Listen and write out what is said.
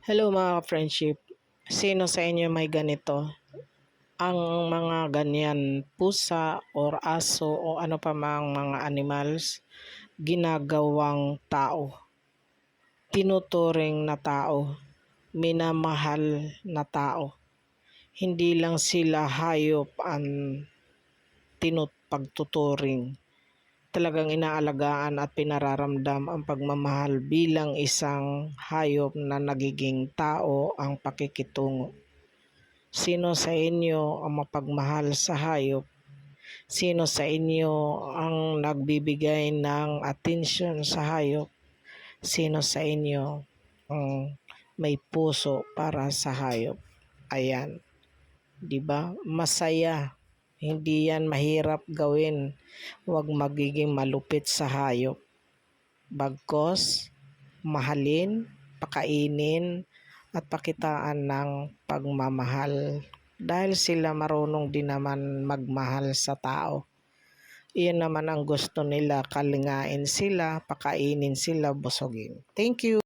Hello mga friendship. Sino sa inyo may ganito? Ang mga ganyan, pusa or aso o ano pa mang mga animals, ginagawang tao, tinuturing na tao, minamahal na tao. Hindi lang sila hayop ang pagtuturing. Talagang inaalagaan at pinararamdam ang pagmamahal bilang isang hayop na nagiging tao ang pakikitungo. Sino sa inyo ang mapagmahal sa hayop? Sino sa inyo ang nagbibigay ng atensyon sa hayop? Sino sa inyo ang may puso para sa hayop? Ayan, 'di ba? Masaya. Hindi yan mahirap gawin. Huwag magiging malupit sa hayop. Bagkos, mahalin, pakainin, at pakitaan ng pagmamahal. Dahil sila marunong din naman magmahal sa tao. Iyon naman ang gusto nila, kalingain sila, pakainin sila, busogin. Thank you.